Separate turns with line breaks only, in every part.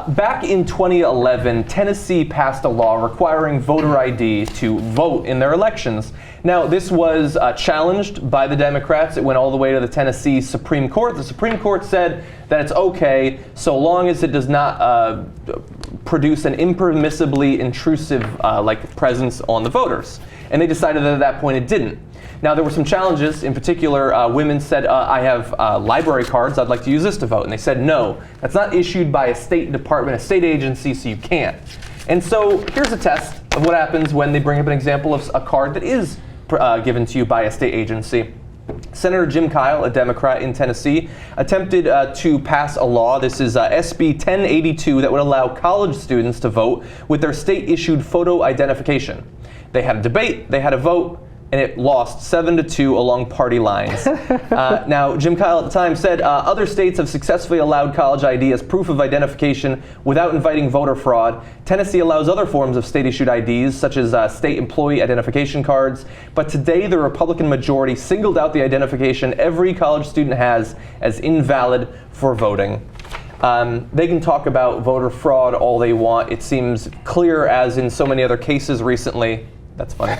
Back in 2011, Tennessee passed a law requiring voter ID to vote in their elections. Now, this was challenged by the Democrats. It went all the way to the Tennessee Supreme Court. The Supreme Court said that it's okay so long as it does not produce an impermissibly intrusive presence on the voters. And they decided that at that point it didn't. Now, there were some challenges. In particular, women said, I have library cards. I'd like to use this to vote. And they said, no, that's not issued by a state department, a state agency, so you can't. And so here's a test of what happens when they bring up an example of a card that is given to you by a state agency. Senator Jim Kyle, a Democrat in Tennessee, attempted to pass a law. This is SB 1082 that would allow college students to vote with their state-issued photo identification. They had a debate, they had a vote, and it lost 7-2 along party lines. Now, Jim Kyle at the time said, other states have successfully allowed college ID as proof of identification without inviting voter fraud. Tennessee allows other forms of state-issued IDs, such as state employee identification cards. But today, the Republican majority singled out the identification every college student has as invalid for voting. They can talk about voter fraud all they want. It seems clear, as in so many other cases recently, that's funny,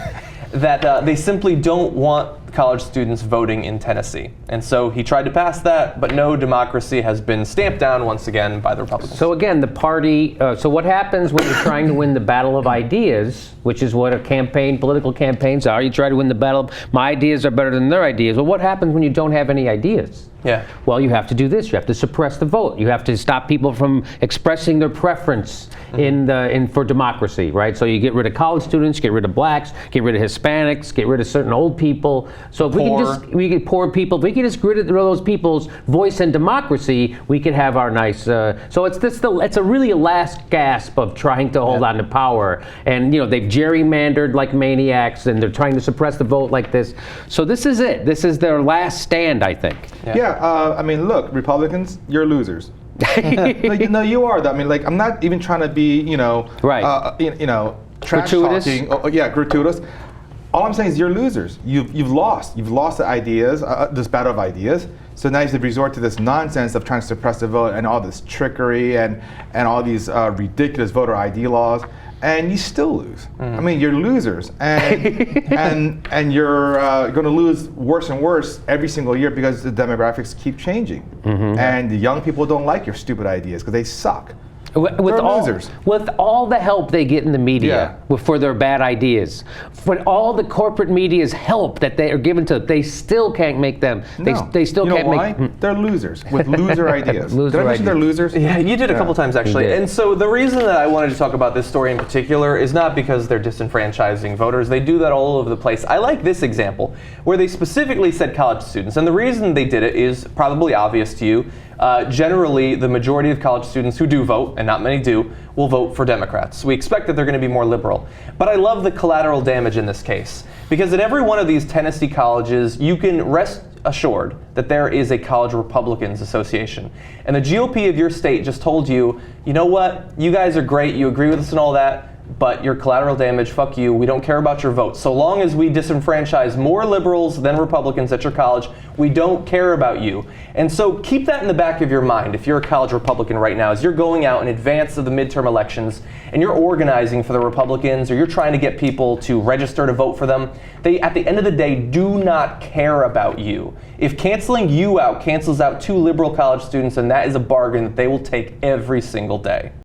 that they simply don't want college students voting in Tennessee. And so he tried to pass that, but no, democracy has been stamped down once again by the Republicans.
So again, the party, so what happens when you're trying to win the battle of ideas, which is what political campaigns are? You try to win the battle of, my ideas are better than their ideas. Well, what happens when you don't have any ideas?
Yeah.
Well, you have to do this. You have to suppress the vote. You have to stop people from expressing their preference for democracy, right? So you get rid of college students, get rid of blacks, get rid of Hispanics, get rid of certain old people. So if we get poor people, if we can just get rid of those people's voice and democracy, we could have our nice. So it's really a last gasp of trying to hold on to power, and they've gerrymandered like maniacs, and they're trying to suppress the vote like this. So this is it. This is their last stand, I think.
Yeah. I mean, look, Republicans, you're losers. No, you are. I mean, I'm not even trying to be, trash talking. Gratuitous. All I'm saying is you're losers. You've lost. You've lost the ideas, this battle of ideas. So now you have to resort to this nonsense of trying to suppress the vote and all this trickery and all these ridiculous voter ID laws. And you still lose. I mean, you're losers, and you're going to lose worse and worse every single year because the demographics keep changing, and the young people don't like your stupid ideas because they suck.
With all the help they get in the media for their bad ideas, for all the corporate media's help that they are given to, they still can't make them. They still can't make.
They're losers with loser ideas. Did I mention they're losers?
Yeah, you did a couple times actually. And so the reason that I wanted to talk about this story in particular is not because they're disenfranchising voters. They do that all over the place. I like this example where they specifically said college students, and the reason they did it is probably obvious to you. Generally, the majority of college students who do vote, and not many do, will vote for Democrats. We expect that they're going to be more liberal. But I love the collateral damage in this case, because at every one of these Tennessee colleges, you can rest assured that there is a College Republicans Association. And the GOP of your state just told you, you know what, you guys are great, you agree with us and all that, but your collateral damage, fuck you, we don't care about your vote. So long as we disenfranchise more liberals than Republicans at your college, we don't care about you. And so keep that in the back of your mind if you're a college Republican right now, as you're going out in advance of the midterm elections and you're organizing for the Republicans or you're trying to get people to register to vote for them, they, at the end of the day, do not care about you. If canceling you out cancels out 2 liberal college students, then that is a bargain that they will take every single day.